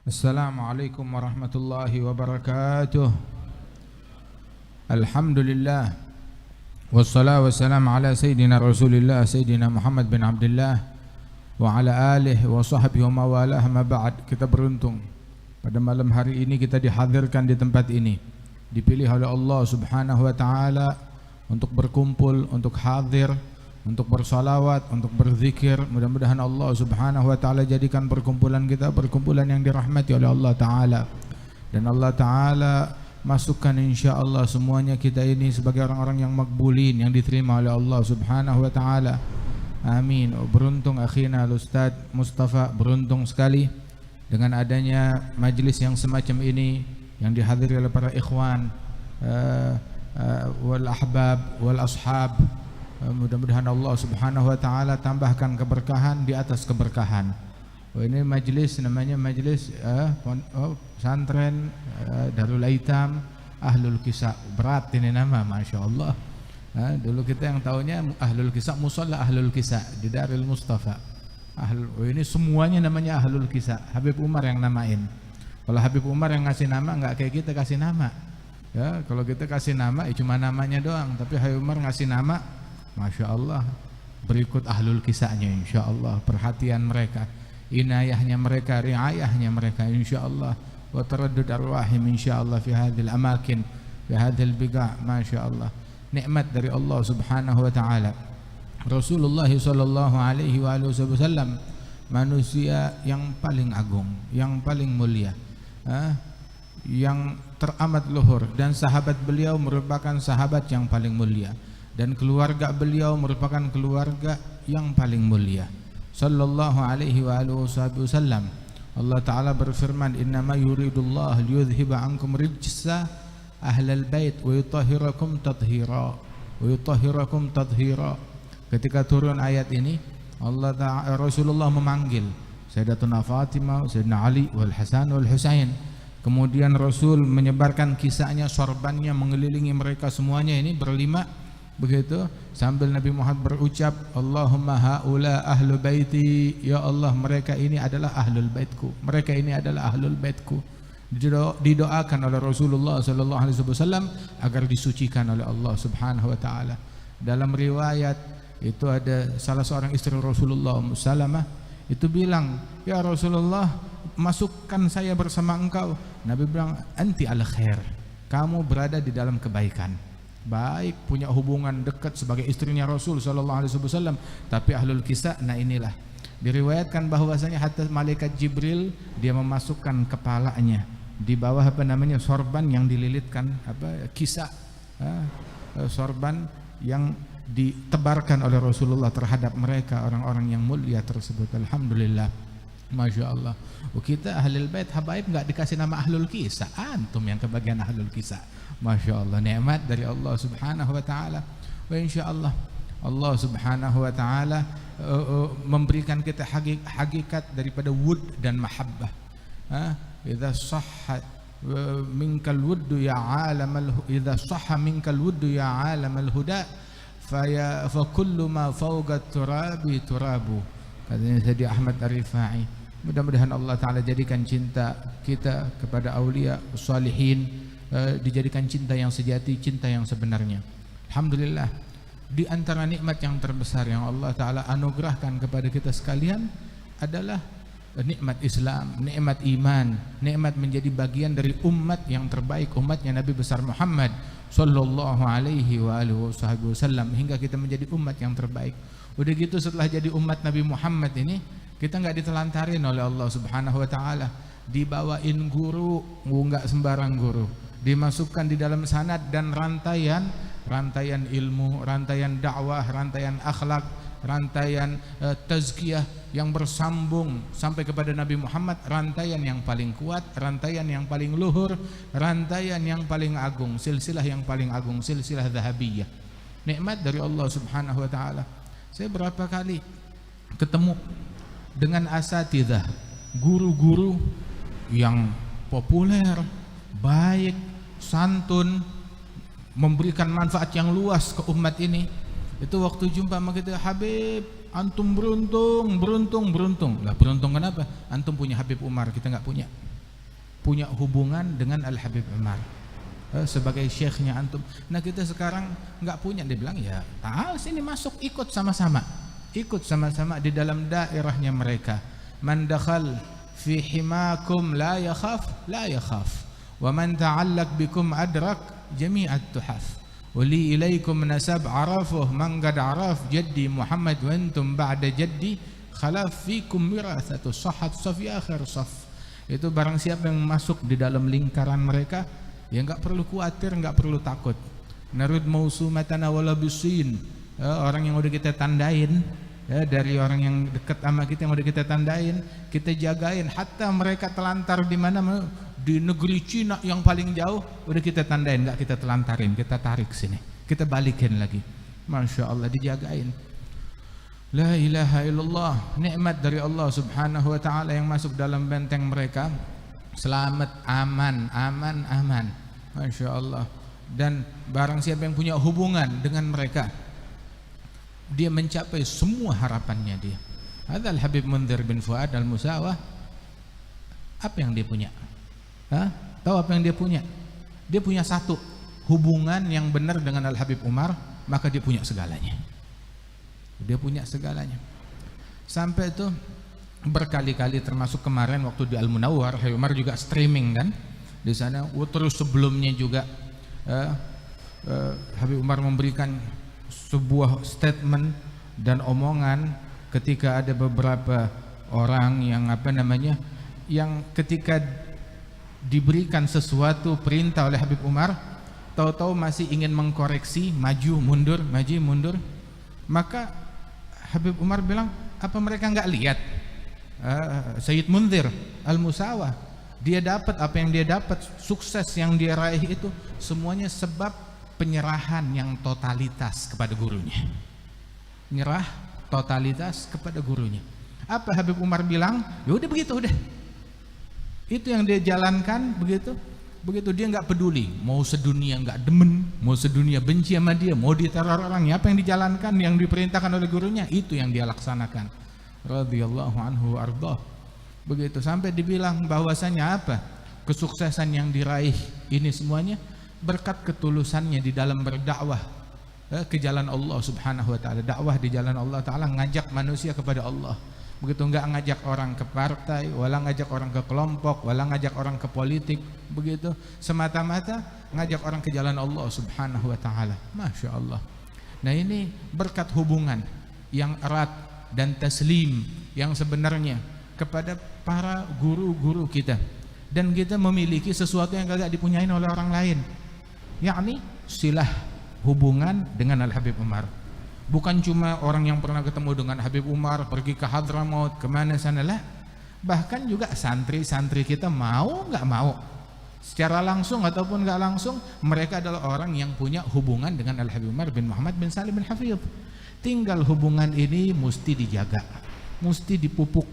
Assalamualaikum warahmatullahi wabarakatuh. Alhamdulillah wassalatu wassalamu ala sayyidina Rasulillah sayyidina Muhammad bin Abdullah wa ala alihi wa sahbihi wa mawalah, ma ba'd. Kita beruntung pada malam hari ini kita dihadirkan di tempat ini, dipilih oleh Allah Subhanahu wa taala untuk berkumpul, untuk hadir, untuk bersalawat, untuk berzikir. Mudah-mudahan Allah Subhanahu wa taala jadikan perkumpulan kita perkumpulan yang dirahmati oleh Allah taala, dan Allah taala masukkan insyaallah semuanya kita ini sebagai orang-orang yang makbulin, yang diterima oleh Allah Subhanahu wa taala. Amin. Beruntung akhina Ustaz Mustafa, beruntung sekali dengan adanya majlis yang semacam ini yang dihadiri oleh para ikhwan wal ahbab wal ashab. Mudah-mudahan Allah Subhanahu wa taala tambahkan keberkahan di atas keberkahan. Ini majlis namanya majlis pesantren Darul Aitam Ahlul Kisah. Berat ini nama, Masya Allah. Dulu kita yang taunya Ahlul Kisah, Musalla Ahlul Kisah di Darul Mustafa. Ini semuanya namanya Ahlul Kisah. Habib Umar yang namain. Kalau Habib Umar yang ngasih nama, enggak kayak kita kasih nama. Ya, kalau kita kasih nama cuma namanya doang, tapi Habib Umar ngasih nama, Masya Allah, berikut Ahlul Kisahnya insya Allah. Perhatian mereka, inayahnya mereka, riayahnya mereka insya Allah. Wa taraddud arwahim insya Allah fi hadhil amakin, fi hadhil biqa'. Masya Allah, nikmat dari Allah Subhanahu wa ta'ala. Rasulullah sallallahu alaihi wasallam manusia yang paling agung, yang paling mulia, yang teramat luhur, dan sahabat beliau merupakan sahabat yang paling mulia, dan keluarga beliau merupakan keluarga yang paling mulia. Sallallahu alaihi wasallam. Allah Ta'ala berfirman, innama yuridullah liyudhiba ankum rijsa ahlal bait wa yutahhirakum tathira, wa yutahhirakum tathira. Ketika turun ayat ini, Rasulullah memanggil Sayyidatuna Fatimah, Sayyidina Ali wal Hasan wal Husain. Kemudian Rasul menyebarkan kisahnya, sorbannya mengelilingi mereka semuanya ini berlima. Begitu sambil Nabi Muhammad berucap, Allahumma haula ahlu baiti, ya Allah mereka ini adalah ahlul baitku, mereka ini adalah ahlul baitku. Didoakan oleh Rasulullah sallallahu alaihi wasallam agar disucikan oleh Allah Subhanahu wa taala. Dalam riwayat itu ada salah seorang istri Rasulullah, Ummu Salamah, itu bilang, ya Rasulullah, masukkan saya bersama engkau. Nabi bilang, anti ala khair, kamu berada di dalam kebaikan. Baik, punya hubungan dekat sebagai istrinya Rasul sallallahu alaihi wasallam, tapi ahlul kisah. Nah inilah diriwayatkan bahwasanya hatta malaikat Jibril dia memasukkan kepalanya di bawah sorban yang dililitkan kisah, sorban yang ditebarkan oleh Rasulullah terhadap mereka orang-orang yang mulia tersebut. Alhamdulillah, Masya Allah. Kita ahlul bait habaib enggak dikasih nama ahlul kisah, antum yang kebagian ahlul kisah. Masya Allah, nikmat dari Allah Subhanahu wa ta'ala. Wa insya Allah Allah Subhanahu wa ta'ala memberikan kita hakikat daripada wud dan mahabbah. Idza sahha minkal wuddu ya alamal, idza sahha minkal wuddu ya alamal huda fa kullu ma fawqa turabi turabu, katanya Sayyidi Ahmad Ar-Rifai. Mudah-mudahan Allah Ta'ala jadikan cinta kita kepada aulia salihin dijadikan cinta yang sejati, cinta yang sebenarnya. Alhamdulillah, di antara nikmat yang terbesar yang Allah Ta'ala anugerahkan kepada kita sekalian adalah nikmat Islam, nikmat iman, nikmat menjadi bagian dari umat yang terbaik, umatnya Nabi besar Muhammad sallallahu alaihi wasallam, hingga kita menjadi umat yang terbaik. Udah gitu, setelah jadi umat Nabi Muhammad ini, kita enggak ditelantarin oleh Allah Subhanahu wa taala, dibawain guru, enggak sembarang guru, dimasukkan di dalam sanad dan rantaian ilmu, rantaian dakwah, rantaian akhlak, rantaian tazkiyah yang bersambung sampai kepada Nabi Muhammad, rantaian yang paling kuat, rantaian yang paling luhur, rantaian yang paling agung, silsilah yang paling agung, silsilah zahabiyah. Nikmat dari Allah Subhanahu wa taala. Saya berapa kali ketemu dengan asatidzah, guru-guru yang populer, baik, santun, memberikan manfaat yang luas ke umat ini. Itu waktu jumpa sama kita, Habib, antum beruntung. Lah beruntung kenapa? Antum punya Habib Umar, kita enggak punya. punya hubungan dengan Al-Habib Umar sebagai syekhnya antum. Nah kita sekarang nggak punya. Dia bilang ya tahu sini masuk ikut sama-sama di dalam daerahnya mereka. Man dakhal fi himakum la yakhaf wa man ta'allaq bikum adrak jami'at tuhaf wali ilaikum nasab arafuh man qad araf jaddi Muhammad wa antum ba'da jaddi khalaf fikum mirathatu sahhat safi akhir saf. Itu barang siapa yang masuk di dalam lingkaran mereka, ya enggak perlu khawatir, enggak perlu takut. Narud mausumatana wala bisin, orang yang udah kita tandain, ya, dari orang yang dekat sama kita yang udah kita tandain, kita jagain. Hatta mereka telantar di mana, di negeri Cina yang paling jauh, udah kita tandain, enggak kita telantarin, kita tarik sini, kita balikin lagi. Masya Allah, dijagain. La ilaha illallah, nikmat dari Allah subhanahu wa ta'ala yang masuk dalam benteng mereka. Selamat, aman. Masya Allah. Dan barang siapa yang punya hubungan dengan mereka, dia mencapai semua harapannya dia. Ada Al-Habib Mundhir bin Fuad Al-Musawah. Apa yang dia punya? Tahu apa yang dia punya? Dia punya satu, hubungan yang benar dengan Al-Habib Umar, maka dia punya segalanya. Sampai itu berkali-kali, termasuk kemarin waktu di Al-Munawwar, Habib Umar juga streaming kan di sana. Terus sebelumnya juga Habib Umar memberikan sebuah statement dan omongan ketika ada beberapa orang yang ketika diberikan sesuatu perintah oleh Habib Umar, tahu-tahu masih ingin mengkoreksi, maju mundur. Maka Habib Umar bilang, apa mereka enggak lihat Sayyid Mundhir Al-Musawah, dia dapat apa yang dia dapat, sukses yang dia raih itu semuanya sebab penyerahan yang totalitas kepada gurunya. Nyerah totalitas kepada gurunya. Apa Habib Umar bilang? Ya udah begitu, udah. Itu yang dia jalankan begitu dia nggak peduli, mau sedunia nggak demen, mau sedunia benci sama dia, mau diteror orangnya, apa yang dijalankan, yang diperintahkan oleh gurunya, itu yang dia laksanakan. Radhiyallahu anhu ardah. Begitu sampai dibilang bahwasanya apa? Kesuksesan yang diraih ini semuanya berkat ketulusannya di dalam berdakwah ke jalan Allah Subhanahu wa taala. Dakwah di jalan Allah taala, ngajak manusia kepada Allah. Begitu, enggak ngajak orang ke partai, wala ngajak orang ke kelompok, wala ngajak orang ke politik, begitu, semata-mata ngajak orang ke jalan Allah Subhanahu wa taala. Masya Allah. Nah ini berkat hubungan yang erat dan taslim yang sebenarnya kepada para guru-guru kita, dan kita memiliki sesuatu yang kagak dipunyain oleh orang lain, yakni silah hubungan dengan Al-Habib Umar. Bukan cuma orang yang pernah ketemu dengan Habib Umar pergi ke Hadramaut kemana sana lah, bahkan juga santri-santri kita mau nggak mau, secara langsung ataupun nggak langsung, mereka adalah orang yang punya hubungan dengan Al-Habib Umar bin Muhammad bin Salim bin Hafidh. Tinggal hubungan ini mesti dijaga, mesti dipupuk,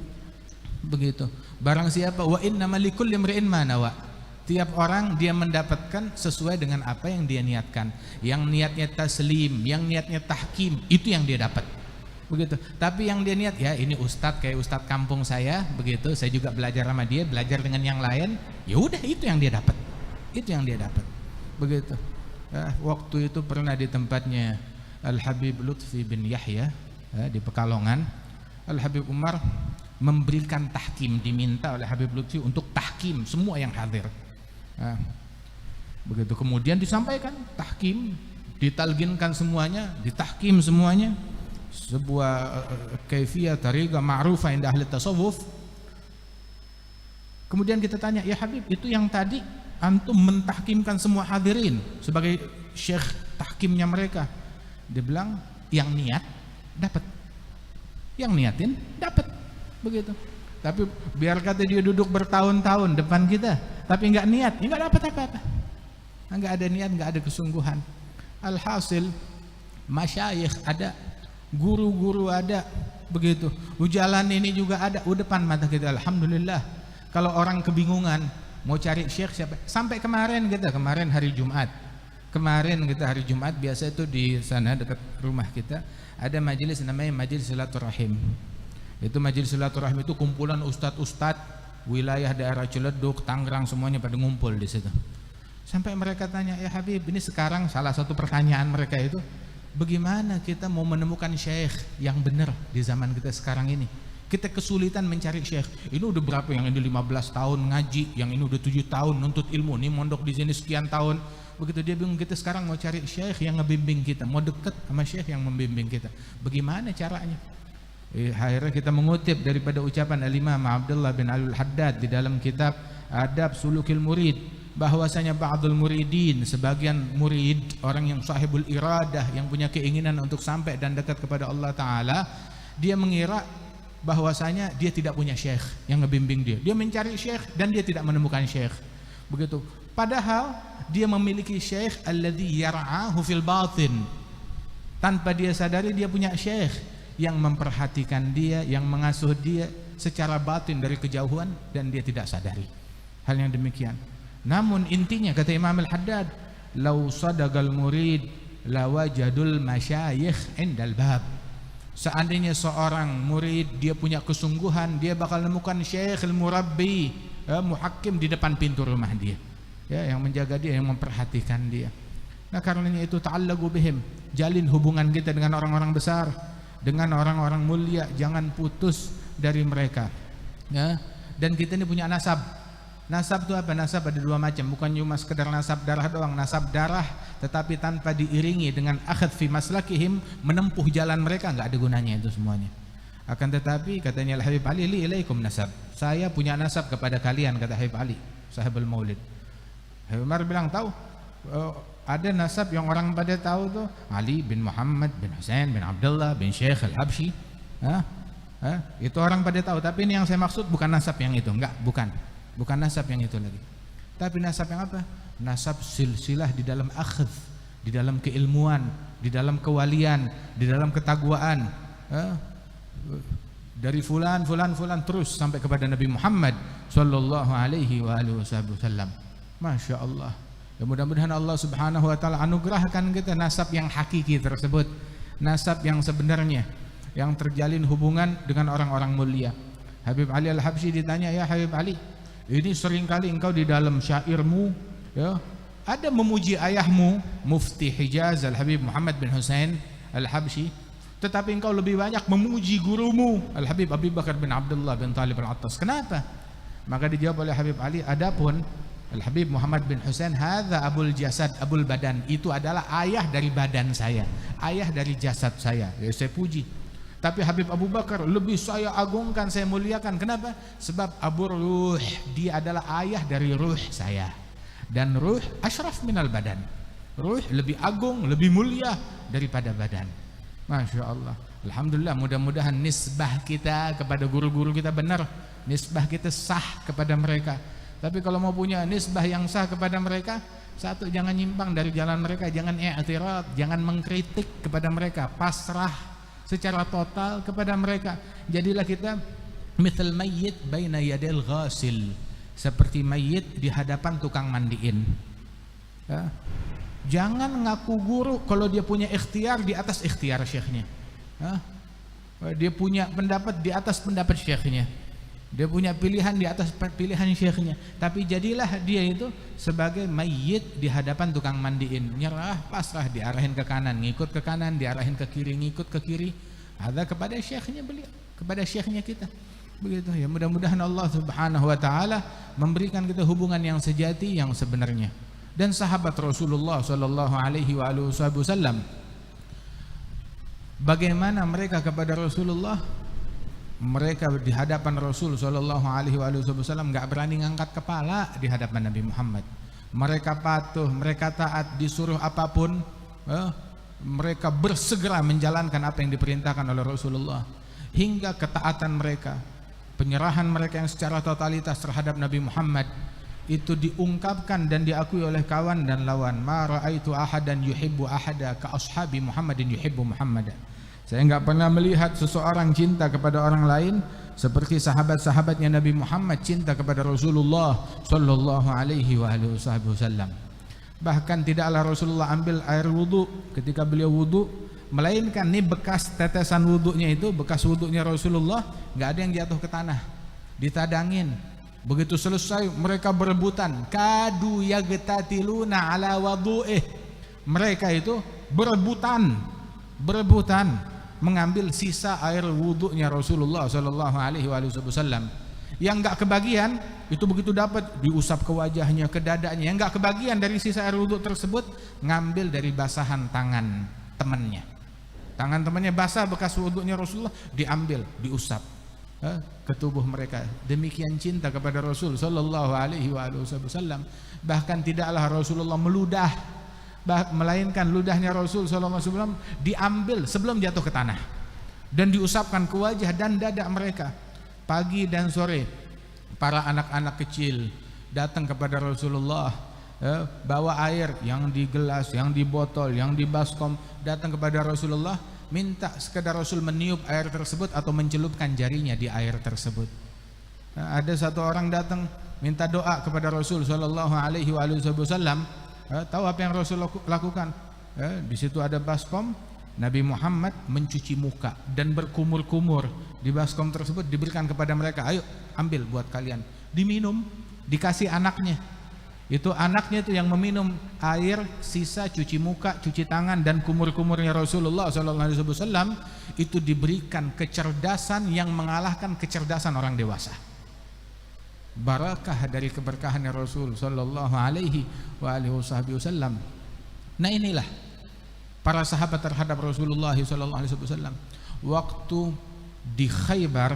begitu. Barang siapa, wa innama likulli imri'in ma nawa. Tiap orang dia mendapatkan sesuai dengan apa yang dia niatkan. Yang niatnya taslim, yang niatnya tahkim, itu yang dia dapat. Begitu. Tapi yang dia niat, ya ini ustadz kayak ustadz kampung saya, begitu. Saya juga belajar sama dia, belajar dengan yang lain. Ya udah, itu yang dia dapat. Itu yang dia dapat. Begitu. Waktu itu pernah di tempatnya Al-Habib Lutfi bin Yahya di Pekalongan. Al-Habib Umar memberikan tahkim, diminta oleh Habib Lutfi untuk tahkim semua yang hadir. Begitu, kemudian disampaikan tahkim, ditalginkan semuanya, ditahkim semuanya, sebuah kaifiyah tariqah ma'rufah inda ahli tasawuf. Kemudian kita tanya, ya Habib, itu yang tadi antum mentahkimkan semua hadirin sebagai syekh tahkimnya mereka. Dia bilang, yang niat dapat, yang niatin dapat, begitu. Tapi biar kata dia duduk bertahun-tahun depan kita, tapi nggak niat, nggak dapat apa-apa. Nggak ada niat, nggak ada kesungguhan. Alhasil, masyayikh ada, guru-guru ada, begitu. Jalan ini juga ada, depan mata kita. Alhamdulillah. Kalau orang kebingungan mau cari syekh siapa, sampai kemarin hari Jumat. Kemarin kita hari Jumat, biasa itu di sana dekat rumah kita ada majelis namanya Majelis Silaturahim. Itu majelis silaturahmi itu kumpulan ustadz-ustadz wilayah daerah Ciledug, Tangerang semuanya pada ngumpul di situ. Sampai mereka tanya, ya Habib, ini sekarang salah satu pertanyaan mereka itu, bagaimana kita mau menemukan syekh yang benar di zaman kita sekarang ini? Kita kesulitan mencari syekh. Ini udah berapa, yang ini 15 tahun ngaji, yang ini udah 7 tahun nuntut ilmu, ini mondok di sini sekian tahun. Begitu dia bingung, kita sekarang mau cari syekh yang ngebimbing kita, mau deket sama syekh yang membimbing kita. Bagaimana caranya? Akhirnya kita mengutip daripada ucapan Al-Imam Abdullah bin Al-Haddad di dalam kitab Adab Sulukil Murid, bahwasanya ba'dul muridin, sebagian murid, orang yang sahibul iradah, yang punya keinginan untuk sampai dan dekat kepada Allah Ta'ala, dia mengira bahwasanya dia tidak punya syekh yang ngebimbing dia. Dia mencari syekh dan dia tidak menemukan syekh. Begitu. Padahal dia memiliki syekh alladzi yar'ahu fil batin. Tanpa dia sadari dia punya syekh yang memperhatikan dia, yang mengasuh dia secara batin dari kejauhan, dan dia tidak sadari hal yang demikian. Namun intinya kata Imam Al-Haddad, "Lau sadagal murid lawajadul masyayikh indal bab." Seandainya seorang murid dia punya kesungguhan, dia bakal menemukan syekh al-murabbi, muhakkim di depan pintu rumah dia, ya, yang menjaga dia, yang memperhatikan dia. Nah, karenanya itu ta'allaqu bihim, jalin hubungan kita dengan orang-orang besar, dengan orang-orang mulia, jangan putus dari mereka, ya. Dan kita ini punya nasab. Nasab itu apa? Nasab ada dua macam, bukan cuma sekedar nasab darah doang. Nasab darah tetapi tanpa diiringi dengan akhad fi maslakihim, menempuh jalan mereka, enggak ada gunanya itu semuanya. Akan tetapi katanya Al-Habib Ali, li ilaikum nasab, saya punya nasab kepada kalian, kata Habib Ali sahibul maulid. Habib Umar bilang, tahu, ada nasab yang orang pada tahu tuh, Ali bin Muhammad bin Husain bin Abdullah bin Syekh Al-Habsyi. Itu orang pada tahu, tapi ini yang saya maksud bukan nasab yang itu, enggak, bukan nasab yang itu lagi. Tapi nasab yang apa? Nasab silsilah di dalam akhd, di dalam keilmuan, di dalam kewalian, di dalam ketagwaan, dari fulan terus sampai kepada Nabi Muhammad sallallahu alaihi wa alihi wasallam. Masya Allah. Ya, mudah-mudahan Allah subhanahu wa ta'ala anugerahkan kita nasab yang hakiki tersebut, nasab yang sebenarnya, yang terjalin hubungan dengan orang-orang mulia. Habib Ali Al-Habsyi ditanya, ya Habib Ali, ini seringkali engkau di dalam syairmu, ya, ada memuji ayahmu Mufti Hijaz Al-Habib Muhammad bin Husain Al-Habsyi, tetapi engkau lebih banyak memuji gurumu Al-Habib Abi Bakar bin Abdullah bin Talib Al-Attas. Kenapa? Maka dijawab oleh Habib Ali, adapun Al-Habib Muhammad bin Husain hadza abul jasad, abul badan, itu adalah ayah dari badan saya, ayah dari jasad saya, ya, saya puji. Tapi Habib Abu Bakar lebih saya agungkan, saya muliakan. Kenapa? Sebab Abu Ruh, dia adalah ayah dari ruh saya. Dan ruh asyraf minal badan. Ruh lebih agung, lebih mulia daripada badan. Masya Allah. Alhamdulillah, mudah-mudahan nisbah kita kepada guru-guru kita benar, nisbah kita sah kepada mereka. Tapi kalau mau punya nisbah yang sah kepada mereka, satu, jangan nyimpang dari jalan mereka, jangan i'tirad, jangan mengkritik kepada mereka, pasrah secara total kepada mereka. Jadilah kita mithal mayyit baina yadil ghasil, seperti mayit di hadapan tukang mandiin, ya. Jangan ngaku guru kalau dia punya ikhtiar di atas ikhtiar syekhnya, ya. Dia punya pendapat di atas pendapat syekhnya, dia punya pilihan di atas pilihan syekhnya. Tapi jadilah dia itu sebagai mayit di hadapan tukang mandiin, nyerah, pasrah, diarahin ke kanan ngikut ke kanan, diarahin ke kiri ngikut ke kiri. Ada kepada syekhnya beliau, kepada syekhnya kita. Begitu ya, mudah-mudahan Allah Subhanahu wa taala memberikan kita hubungan yang sejati, yang sebenarnya. Dan sahabat Rasulullah sallallahu alaihi wasallam, bagaimana mereka kepada Rasulullah? Mereka di hadapan Rasul sallallahu alaihi wasallam enggak berani ngangkat kepala di hadapan Nabi Muhammad. Mereka patuh, mereka taat, disuruh apapun, mereka bersegera menjalankan apa yang diperintahkan oleh Rasulullah. Hingga ketaatan mereka, penyerahan mereka yang secara totalitas terhadap Nabi Muhammad itu diungkapkan dan diakui oleh kawan dan lawan. Ma ra'aitu ahadan yuhibbu ahada ka ashabi Muhammadin yuhibbu Muhammadan. Saya enggak pernah melihat seseorang cinta kepada orang lain seperti sahabat-sahabatnya Nabi Muhammad cinta kepada Rasulullah sallallahu alaihi wasallam. Bahkan tidaklah Rasulullah ambil air wudu ketika beliau wudu, melainkan nih bekas tetesan wudunya itu, bekas wudunya Rasulullah, enggak ada yang jatuh ke tanah, ditadangin, Begitu selesai mereka berebutan, kadu yagtatiluna ala wudu'ih. Mereka itu berebutan mengambil sisa air wudunya Rasulullah sallallahu alaihi wasallam. Yang enggak kebagian itu begitu dapat diusap ke wajahnya, ke dadanya. Yang enggak kebagian dari sisa air wudu tersebut ngambil dari basahan tangan temannya. Tangan temannya basah bekas wudunya Rasulullah, diambil, diusap ke tubuh mereka. Demikian cinta kepada Rasul sallallahu alaihi wasallam. Bahkan tidaklah Rasulullah meludah, melainkan ludahnya Rasul sallallahu alaihi wasallam diambil sebelum jatuh ke tanah dan diusapkan ke wajah dan dada mereka. Pagi dan sore para anak-anak kecil datang kepada Rasulullah, bawa air yang di gelas, yang di botol, yang di baskom, datang kepada Rasulullah, minta sekedar Rasul meniup air tersebut atau mencelupkan jarinya di air tersebut. Ada satu orang datang minta doa kepada Rasul sallallahu alaihi wasallam. Tahu apa yang Rasul lakukan? Di situ ada baskom, Nabi Muhammad mencuci muka dan berkumur-kumur di baskom tersebut, diberikan kepada mereka, ayo ambil buat kalian, diminum, dikasih anaknya. Itu anaknya itu yang meminum air sisa cuci muka, cuci tangan dan kumur-kumurnya Rasulullah SAW. Itu diberikan kecerdasan yang mengalahkan kecerdasan orang dewasa. Barakah dari keberkahannya Rasul sallallahu alaihi wasallam. Nah, inilah para sahabat terhadap Rasulullah sallallahu alaihi wasallam. Waktu di Khaybar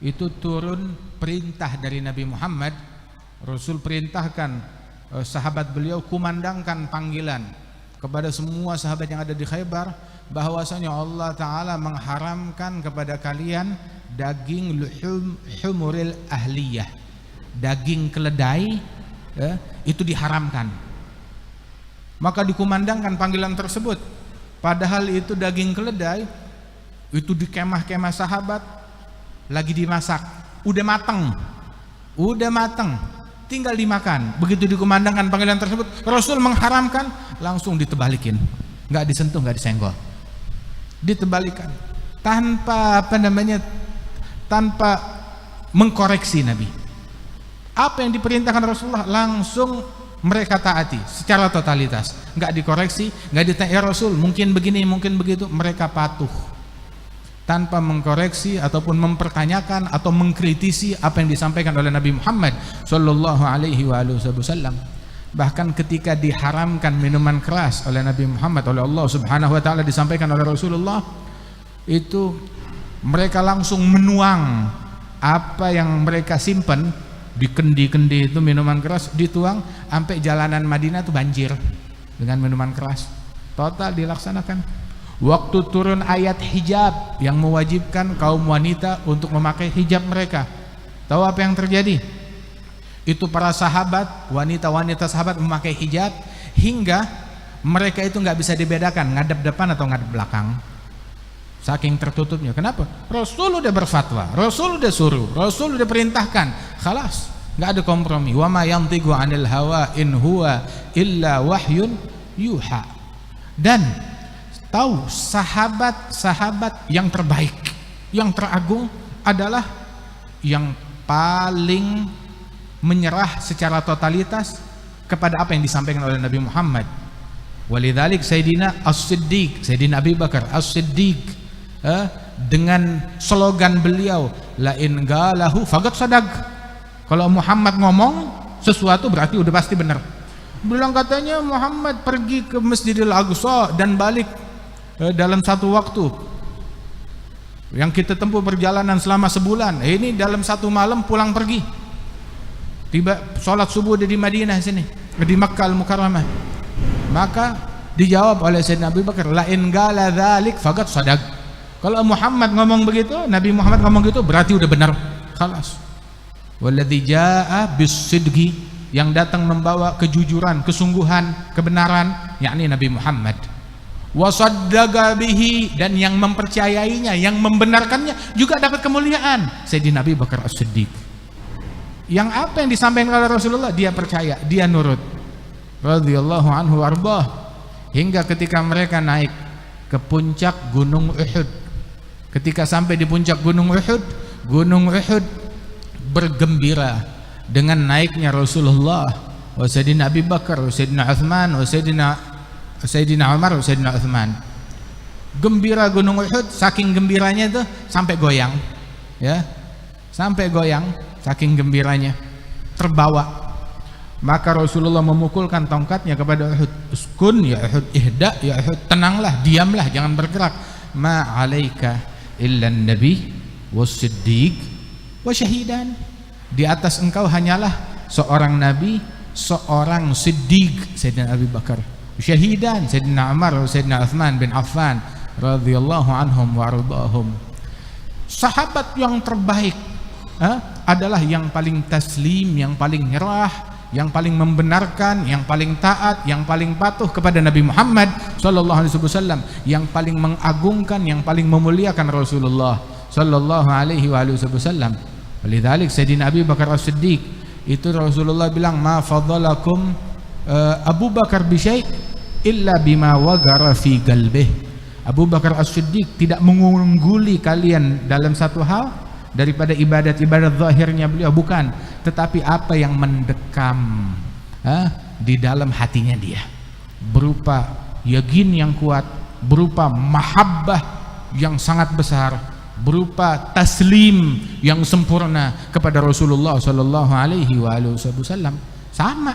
itu turun perintah dari Nabi Muhammad. Rasul perintahkan sahabat beliau kumandangkan panggilan kepada semua sahabat yang ada di Khaybar bahwasanya Allah Ta'ala mengharamkan kepada kalian daging humuril ahliyah, daging keledai, itu diharamkan. Maka dikumandangkan panggilan tersebut, padahal itu daging keledai itu di kemah-kemah sahabat lagi dimasak, udah matang, tinggal dimakan. Begitu dikumandangkan panggilan tersebut, Rasul mengharamkan, langsung ditebalikin, nggak disentuh, nggak disenggol, ditebalikan tanpa mengkoreksi Nabi. Apa yang diperintahkan Rasulullah langsung mereka taati secara totalitas, nggak dikoreksi, nggak ditanya ya Rasul mungkin begini mungkin begitu, mereka patuh tanpa mengkoreksi ataupun mempertanyakan atau mengkritisi apa yang disampaikan oleh Nabi Muhammad sallallahu alaihi wasallam. Bahkan ketika diharamkan minuman keras oleh Nabi Muhammad, oleh Allah Subhanahu wa taala, disampaikan oleh Rasulullah, itu mereka langsung menuang apa yang mereka simpan di kendi-kendi itu, minuman keras dituang sampai jalanan Madinah itu banjir dengan minuman keras. Total dilaksanakan. Waktu turun ayat hijab yang mewajibkan kaum wanita untuk memakai hijab mereka, tahu apa yang terjadi? Itu para sahabat, wanita-wanita sahabat memakai hijab hingga mereka itu nggak bisa dibedakan ngadep depan atau ngadep belakang, saking tertutupnya. Kenapa? Rasul udah berfatwa, Rasul udah suruh, Rasul udah perintahkan, khalas, nggak ada kompromi. Wa ma yantiqu 'anil hawa in huwa illa wahyun yuha. Dan tahu sahabat-sahabat yang terbaik, yang teragung adalah yang paling menyerah secara totalitas kepada apa yang disampaikan oleh Nabi Muhammad. Walidzalik Sayyidina As-Siddiq, Sayyidina Abi Bakar As-Siddiq, dengan slogan beliau, la in galahu faqad sadaq. Kalau Muhammad ngomong sesuatu berarti udah pasti benar. Bilang katanya Muhammad pergi ke Masjidil Aqsa dan balik dalam satu waktu yang kita tempuh perjalanan selama sebulan. Ini dalam satu malam pulang pergi, tiba sholat subuh di Madinah sini, di Makkah Al-Mukarramah. Maka dijawab oleh Sayyidina Abu Bakar, la in gala dzalik faqad sadaq. Kalau Muhammad ngomong begitu, Nabi Muhammad ngomong gitu, berarti udah benar, khalas. Walladzi jaa bis-sidqi, yang datang membawa kejujuran, kesungguhan, kebenaran, yakni Nabi Muhammad. Wasaddaqa bihi, dan yang mempercayainya, yang membenarkannya juga dapat kemuliaan, Sayyidina Abi Bakar As-Siddiq. Yang apa yang disampaikan oleh Rasulullah dia percaya, dia nurut, radhiyallahu anhu warḍah. Hingga ketika mereka naik ke puncak Gunung Uhud, ketika sampai di puncak Gunung Uhud bergembira dengan naiknya Rasulullah, wa Sayyidina Abi Bakar, wa Sayyidina Uthman, wa Sayyidina Umar, wa Sayyidina Uthman. Gembira Gunung Uhud, saking gembiranya itu sampai goyang, ya, sampai goyang, saking gembiranya, terbawa. Maka Rasulullah memukulkan tongkatnya kepada Uhud. Uskun ya Uhud, ihda ya Uhud, tenanglah, diamlah, jangan bergerak. Ma 'alaika illa an-nabi was-siddiq wa syahidan. Di atas engkau hanyalah seorang nabi, seorang siddiq, Sayyidina Abi Bakar, syahidan, Sayyidina Umar, Sayyidina Uthman bin Affan radhiyallahu anhum wa ardahum. Sahabat yang terbaik adalah yang paling taslim, yang paling nyerah, yang paling membenarkan, yang paling taat, yang paling patuh kepada Nabi Muhammad sallallahu alaihi wasallam, yang paling mengagungkan, yang paling memuliakan Rasulullah sallallahu alaihi wasallam. Walidzalik Sayyidina Abi Bakar As-Siddiq itu Rasulullah bilang, ma fadalakum Abu Bakar bi syai' illa bima wagara fi qalbih. Abu Bakar As-Siddiq tidak mengungguli kalian dalam satu hal daripada ibadat-ibadat zahirnya beliau, bukan, tetapi apa yang mendekam di dalam hatinya dia, berupa yakin yang kuat, berupa mahabbah yang sangat besar, berupa taslim yang sempurna kepada Rasulullah sallallahu alaihi wasallam. Sama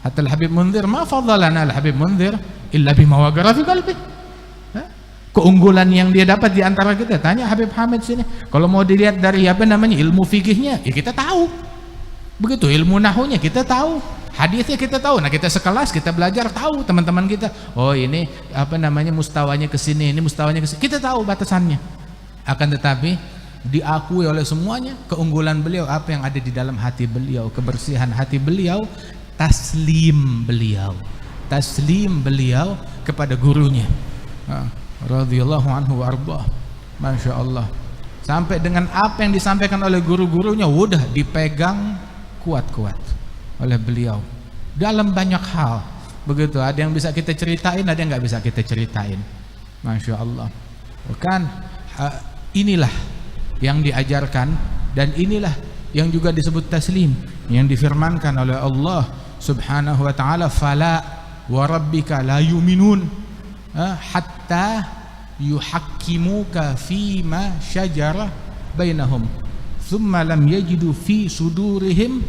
hatta Al-Habib Munzir, ma fadhalana Al-Habib Munzir illa bima waqara fi qalbi. Keunggulan yang dia dapat di antara kita, tanya Habib Hamid sini. Kalau mau dilihat dari ilmu fikihnya, ya kita tahu. Begitu ilmu nahunya kita tahu, hadisnya kita tahu. Nah, kita sekelas, kita belajar, tahu teman-teman kita. Oh, ini mustawanya ke sini, ini mustawanya ke sini. Kita tahu batasannya. Akan tetapi diakui oleh semuanya keunggulan beliau, apa yang ada di dalam hati beliau, kebersihan hati beliau, taslim beliau kepada gurunya. Radhiyallahu anhu wa arbah. Masya Allah, sampai dengan apa yang disampaikan oleh guru-gurunya udah dipegang kuat-kuat oleh beliau dalam banyak hal. Begitu, ada yang bisa kita ceritain, ada yang nggak bisa kita ceritain. Masya Allah. Bukan inilah yang diajarkan, dan inilah yang juga disebut taslim, yang difirmankan oleh Allah subhanahu wa ta'ala, fala wa rabbika la yu'minun hatta yuhakkimuka fima syajara bainahum thumma lam yajidu fi sudurihim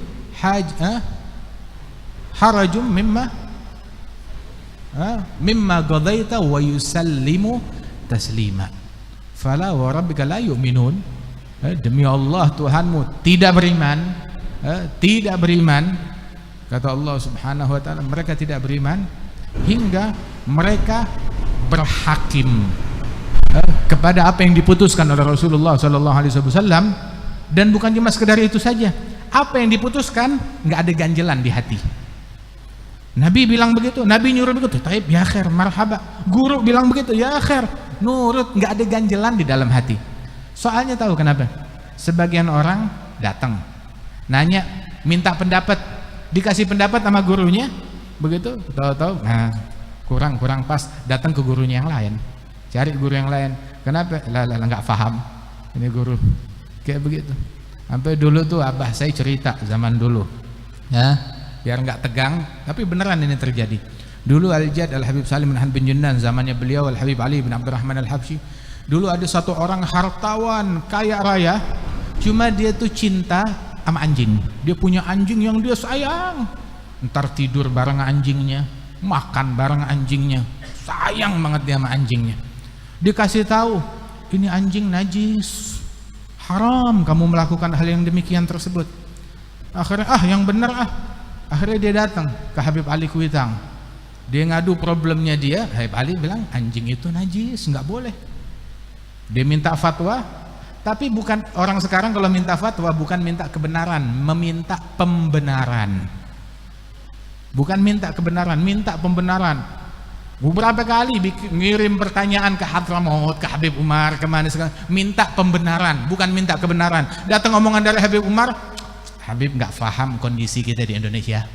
harajum mimma qadaita wa yusallimu taslima. Fala wa rabbika la yu'minun, demi Allah Tuhanmu tidak beriman, kata Allah subhanahu wa ta'ala, mereka tidak beriman hingga mereka berhakim kepada apa yang diputuskan oleh Rasulullah sallallahu alaihi wasallam. Dan bukan cuma sekedar itu saja, apa yang diputuskan nggak ada ganjelan di hati. Nabi bilang begitu, Nabi nyuruh begitu, taib ya khair, marhaba. Guru bilang begitu, ya khair, nurut, nggak ada ganjelan di dalam hati. Soalnya tahu kenapa? Sebagian orang datang nanya, minta pendapat, dikasih pendapat sama gurunya, begitu tahu-tahu kurang pas, datang ke gurunya yang lain, cari guru yang lain. Kenapa? Lah nggak paham ini guru, kayak begitu. Sampai dulu tuh abah saya cerita zaman dulu, ya, biar nggak tegang, tapi beneran ini terjadi. Dulu Al-Jad Al-Habib Salim bin Junnan, zamannya beliau Al-Habib Ali bin Abdurrahman Al-Habsyi. Dulu ada satu orang hartawan kaya raya, cuma dia tuh cinta sama anjing. Dia punya anjing yang dia sayang, ntar tidur bareng anjingnya, makan bareng anjingnya, sayang banget dia sama anjingnya. Dikasih tahu, ini anjing najis, haram kamu melakukan hal yang demikian tersebut. Akhirnya yang benar akhirnya dia datang ke Habib Ali Kuitang, dia ngadu problemnya dia. Habib Ali bilang anjing itu najis, nggak boleh. Dia minta fatwa, tapi bukan, orang sekarang kalau minta fatwa bukan minta kebenaran, meminta pembenaran. Bukan minta kebenaran, minta pembenaran. Beberapa kali ngirim pertanyaan ke Hadramaut, ke Habib Umar, kemana sekarang, minta pembenaran, bukan minta kebenaran. Datang omongan dari Habib Umar, Habib nggak paham kondisi kita di Indonesia.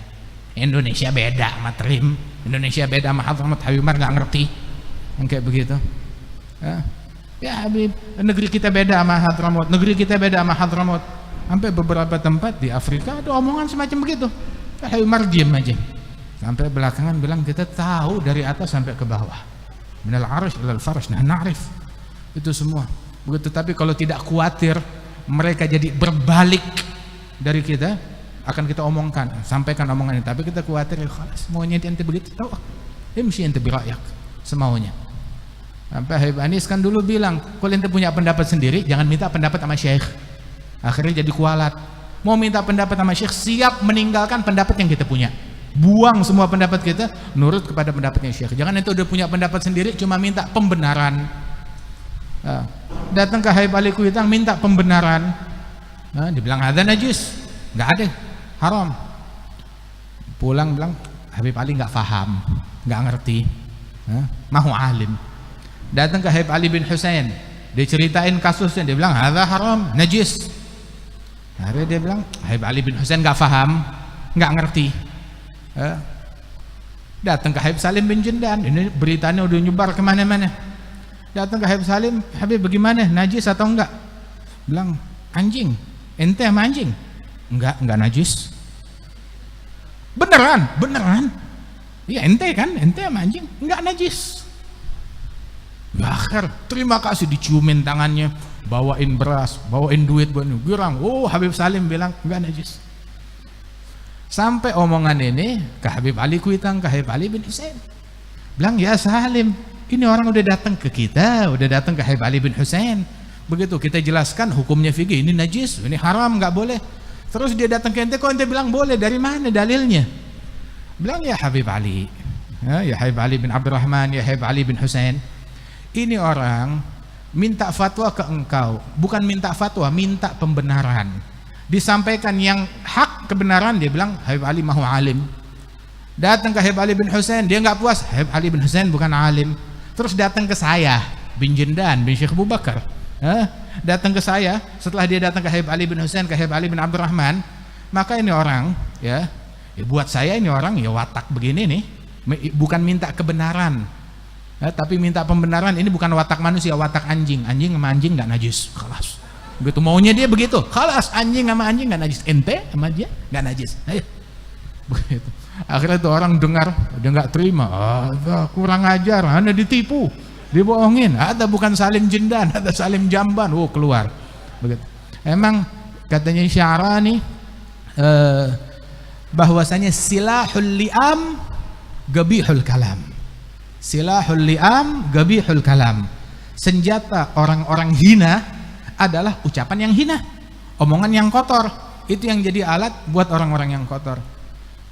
Indonesia beda sama Trim, Indonesia beda sama Hadramaut. Habib Umar nggak ngerti yang kayak begitu. Ya Habib, negeri kita beda sama Hadramaut, negeri kita beda sama Hadramaut. Sampai beberapa tempat di Afrika ada omongan semacam begitu. Habib Umar diam aja. Sampai belakangan bilang kita tahu dari atas sampai ke bawah. Minal arsh ilal farsh, nah na'rif. Itu semua. Begitu, tapi kalau tidak khawatir mereka jadi berbalik dari kita, akan kita omongkan, sampaikan omongan ini. Tapi kita khawatir, ya khalas, maunya ente begitu, tahu? Imshi ente birayak, semaunya. Sampai Habib Anis kan dulu bilang, kalau ente punya pendapat sendiri, jangan minta pendapat sama syekh. Akhirnya jadi kualat. Mau minta pendapat sama syekh, siap meninggalkan pendapat yang kita punya. Buang semua pendapat kita, nurut kepada pendapatnya syekh. Jangan ente udah punya pendapat sendiri, cuma minta pembenaran. Datang ke Habib Ali Kuitang minta pembenaran. Dibilang ada najis, nggak ada, haram. Pulang bilang Habib Ali nggak faham, nggak ngerti, mahu alim. Datang ke Habib Ali bin Husain, diceritain kasusnya, dia bilang ada haram, najis. Akhirnya dia bilang Habib Ali bin Husain nggak faham, nggak ngerti. Datang ke Habib Salim bin Jindan, ini beritanya udah nyebar kemana-mana. Datang ke Habib Salim, Habib bagaimana, najis atau enggak? Bilang anjing, ente sama anjing? Enggak najis. Beneran? Iya ente kan, ente sama anjing, enggak najis. Akhir, terima kasih, diciumin tangannya, bawain beras, bawain duit buat girang. Oh, Habib Salim bilang enggak najis. Sampai omongan ini ke Habib Ali Kuitang, ke Habib Ali bin Husain. Bilang, ya Salim, ini orang udah datang ke kita, udah datang ke Habib Ali bin Husain. Begitu kita jelaskan hukumnya fikih, ini najis, ini haram, nggak boleh. Terus dia datang ke ente, kok ente bilang boleh, dari mana dalilnya? Bilang, ya Habib Ali, ya Habib Ali bin Abdurrahman, ya Habib Ali bin Husain, ini orang minta fatwa ke engkau, bukan minta fatwa, minta pembenaran. Disampaikan yang hak kebenaran, dia bilang Habib Ali mahu alim. Datang ke Habib Ali bin Husain, dia nggak puas, Habib Ali bin Husain bukan alim. Terus datang ke saya bin Jindan bin Syekh Abu Bakar, datang ke saya setelah dia datang ke Habib Ali bin Husain, ke Habib Ali bin Abdurrahman. Maka ini orang ya buat saya ini orang ya watak begini nih, bukan minta kebenaran, tapi minta pembenaran. Ini bukan watak manusia, watak anjing. Anjing sama anjing nggak najis, khalas. Begitu maunya dia begitu, khalas, anjing sama anjing nggak najis, ente sama dia nggak najis. Ayo. Begitu. Akhirnya tuh orang dengar, dia nggak terima, kurang ajar, anda ditipu, dibohongin, ada bukan Salim Jindan, ada Salim Jamban, keluar. Begitu. Emang katanya Syarani bahwasanya silahul li'am gabihul kalam. Silahul li'am gabihul kalam. Senjata orang-orang hina adalah ucapan yang hina, omongan yang kotor. Itu yang jadi alat buat orang-orang yang kotor.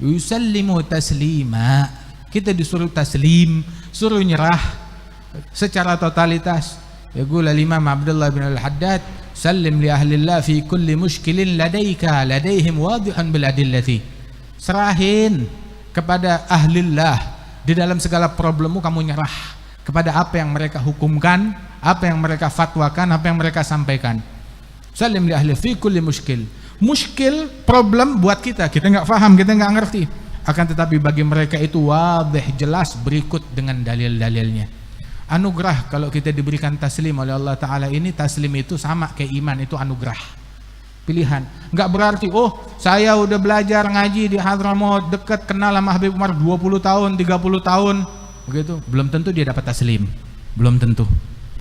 Yusallimu taslima, kita disuruh taslim, suruh nyerah secara totalitas. Yaqul al-Imam Abdullah bin al-Haddad, sallim li ahlillah fi kulli mushkilin ladaika ladaihim wadihun bil adillati. Serahin kepada ahlillah, di dalam segala problemmu kamu nyerah kepada apa yang mereka hukumkan, apa yang mereka fatwakan, apa yang mereka sampaikan. Sallim li ahli fi kulli mushkil. Muskil, problem buat kita nggak paham, kita nggak ngerti. Akan tetapi bagi mereka itu wadih, jelas, berikut dengan dalil-dalilnya. Anugerah kalau kita diberikan taslim oleh Allah Ta'ala ini, taslim itu sama kayak iman, itu anugerah. Pilihan. Nggak berarti, saya udah belajar ngaji di Hadramaut, dekat kenal sama Habib Umar 20 tahun, 30 tahun. Begitu, belum tentu dia dapat taslim. Belum tentu.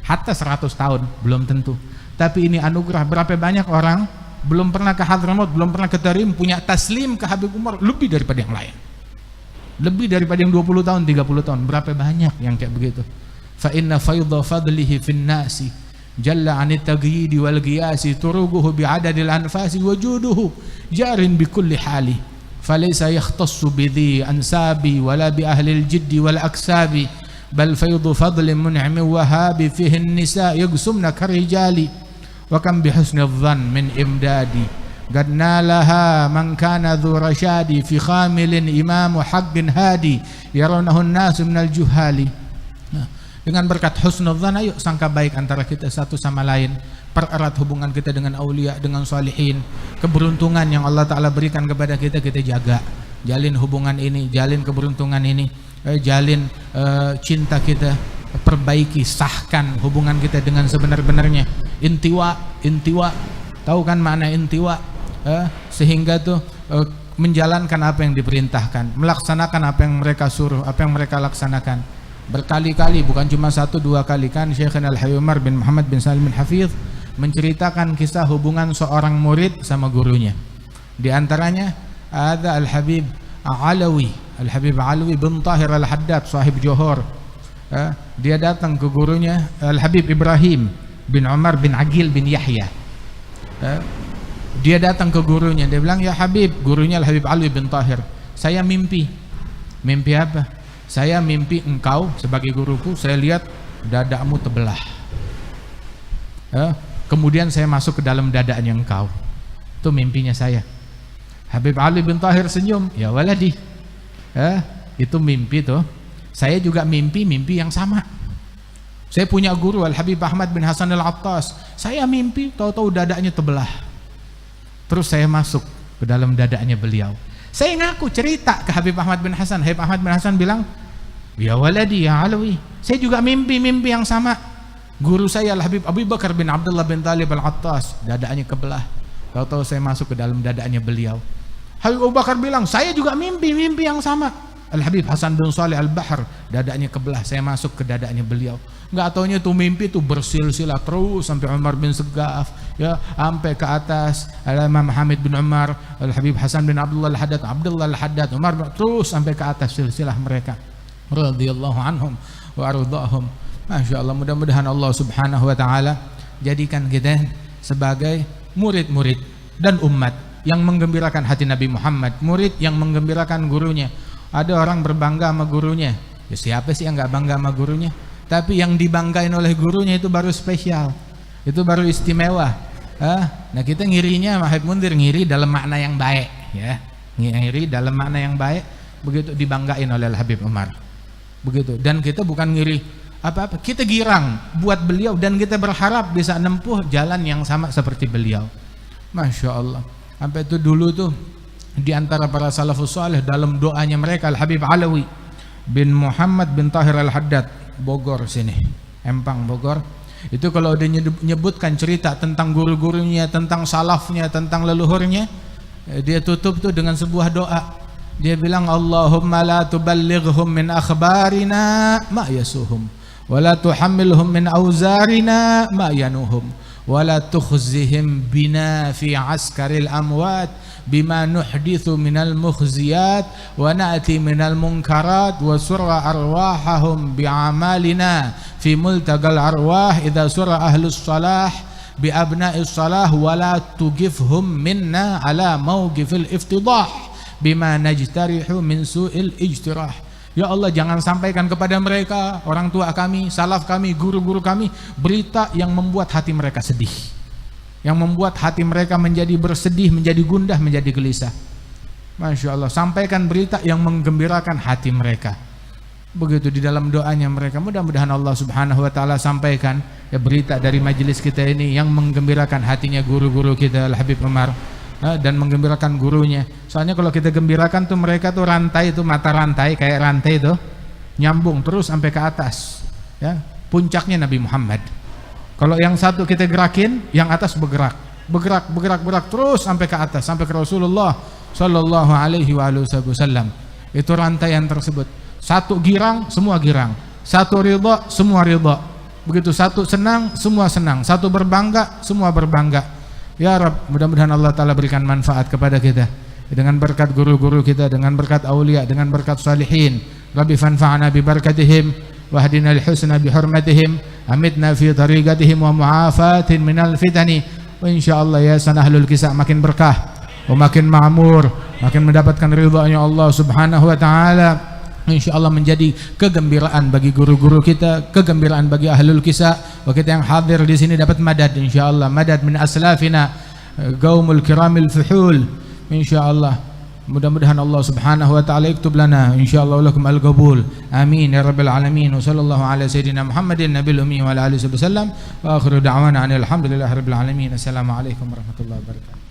Hatta 100 tahun, belum tentu. Tapi ini anugerah. Berapa banyak orang belum pernah ke Hadramaut, belum pernah ke Tarim, punya taslim ke Habib Umar lebih daripada yang lain, lebih daripada yang 20 tahun, 30 tahun. Berapa banyak yang kayak begitu. Fa inna faydha fadlihi fin nasi jalla 'anit taghyidi wal qiyasi turuguhu bi 'adadil anfasi wajuduhu jarin bi kulli hali falaysa yakhtassu bi dhi ansabi wala bi ahli al jiddi wal aksabi bal faydhu fadlin mun'imi wahabi fihi an-nisa yagsumna karijali wa kam bi husnil dhann min imdadi qad nalaha man kana dhu rashadi fi khamilin imamu haqqin hadi yarawnahu an-nasu minal juhali. Dengan berkat husnul dhann, ayo sangka baik antara kita satu sama lain, pererat hubungan kita dengan aulia, dengan salihin. Keberuntungan yang Allah Ta'ala berikan kepada kita jaga, jalin hubungan ini, jalin keberuntungan ini, jalin cinta kita, perbaiki, sahkan hubungan kita dengan sebenar-benarnya. Intiwa, tahu kan makna intiwa, sehingga tuh menjalankan apa yang diperintahkan, melaksanakan apa yang mereka suruh, apa yang mereka laksanakan berkali-kali, bukan cuma 1-2 kali. Kan Syekhana Al-Hayy Umar bin Muhammad bin Salim bin Hafidh menceritakan kisah hubungan seorang murid sama gurunya. Di antaranya ada Al-Habib Alawi bin Tahir Al-Haddad, sahib Johor. Dia datang ke gurunya Al-Habib Ibrahim bin Umar bin Aqil bin Yahya. Dia datang ke gurunya, dia bilang, "Ya Habib," gurunya Al-Habib Alawi bin Tahir, "saya mimpi." "Mimpi apa?" "Saya mimpi engkau sebagai guruku, saya lihat dadamu terbelah. Kemudian saya masuk ke dalam dadanya engkau. Itu mimpinya saya." Habib Ali bin Tahir senyum, "Ya waladi, itu mimpi tuh. Saya juga mimpi yang sama. Saya punya guru Al-Habib Ahmad bin Hasan Al-Attas. Saya mimpi tahu-tahu dadanya terbelah. Terus saya masuk ke dalam dadanya beliau. Saya ngaku cerita ke Habib Ahmad bin Hasan. Habib Ahmad bin Hasan bilang, 'Ya waladi ya Alawi, saya juga mimpi yang sama. Guru saya Al-Habib Abu Bakar bin Abdullah bin Talib Al-Attas, dadanya kebelah. Tahu-tahu saya masuk ke dalam dadanya beliau.' Habib Abu Bakar bilang, 'Saya juga mimpi yang sama.' Al-Habib Hasan bin Saleh Al-Bahr, dadanya kebelah, saya masuk ke dadanya beliau. Enggak taunya tuh mimpi tuh bersilsilah terus sampai Umar bin Segaf, ya, sampai ke atas Al-Imam Hamid bin Umar, Al-Habib Hasan bin Abdullah Al-Haddad, Umar, terus sampai ke atas silsilah mereka radhiyallahu anhum wa ardhahum. Masya Allah, mudah-mudahan Allah subhanahu wa ta'ala jadikan kita sebagai murid-murid dan umat yang menggembirakan hati Nabi Muhammad, murid yang menggembirakan gurunya. Ada orang berbangga sama gurunya, ya siapa sih yang gak bangga sama gurunya? Tapi yang dibanggain oleh gurunya itu baru spesial, itu baru istimewa. Nah kita ngirinya sama Habib Munzir, ngiri dalam makna yang baik, ya, ngiri dalam makna yang baik, begitu dibanggain oleh Habib Umar, begitu. Dan kita bukan ngiri apa-apa, kita girang buat beliau dan kita berharap bisa menempuh jalan yang sama seperti beliau. Masya Allah. Sampai itu dulu tuh di antara para salafus saleh dalam doanya mereka, Al-Habib Alawi bin Muhammad bin Tahir Al-Haddad, Bogor sini, Empang Bogor. Itu kalau dia nyebutkan cerita tentang guru-gurunya, tentang salafnya, tentang leluhurnya, dia tutup tuh dengan sebuah doa. Dia bilang, "Allahumma la tuballighhum min akhbarina ma yasuhum, wa la tuhammilhum min awzarina ma yanuhum, wa la tukhzihim bina fi askaril amwat bima nuhdithu minal mukhziyat wa na'ti minal munkarat wa surra arwahahum bi'amalina fi multagal arwah idha surra ahlus salah bi abna'is salah wa la tugifhum minna ala mawqifil iftidah bima najtarihu min su'il ijtirah." Ya Allah, jangan sampaikan kepada mereka, orang tua kami, salaf kami, guru-guru kami, berita yang membuat hati mereka sedih, yang membuat hati mereka menjadi bersedih, menjadi gundah, menjadi gelisah. Masya Allah, sampaikan berita yang menggembirakan hati mereka. Begitu di dalam doanya mereka. Mudah-mudahan Allah subhanahu wa ta'ala sampaikan ya berita dari majelis kita ini yang menggembirakan hatinya guru-guru kita Al-Habib Umar, dan menggembirakan gurunya. Soalnya kalau kita gembirakan tuh mereka tuh rantai itu, mata rantai kayak rantai itu nyambung terus sampai ke atas, ya, puncaknya Nabi Muhammad. Kalau yang satu kita gerakin, yang atas bergerak terus sampai ke atas, sampai ke Rasulullah sallallahu alaihi wasallam. Itu rantaian tersebut. Satu girang, semua girang. Satu ridha, semua ridha. Begitu satu senang, semua senang. Satu berbangga, semua berbangga. Ya Rabb, mudah-mudahan Allah Ta'ala berikan manfaat kepada kita dengan berkat guru-guru kita, dengan berkat awliya, dengan berkat salihin. Rabbi fanfa'na bi barakatihim wahdina al-husna bi hurmatihim, amitna fi tariqatihim wa mu'afatin minal fitani. Wa insyaallah ya sanahlul kisah makin berkah, wa makin ma'mur, makin mendapatkan ridhanya Allah Subhanahu wa ta'ala. InsyaAllah menjadi kegembiraan bagi guru-guru kita, kegembiraan bagi ahlul kisah. Kita yang hadir di sini dapat madad insyaallah, madad min aslafina qaumul kiramil fuhul insyaallah. Mudah-mudahan Allah subhanahu wa ta'ala iktub lana insyaallah lakum al-qabul. Amin ya rabbil alamin. Wa sallallahu ala sayyidina Muhammadin nabil ummi wa ala alihi wasallam. Wa akhiru da'wana alhamdulillahi rabbil alamin. Assalamualaikum warahmatullahi wabarakatuh.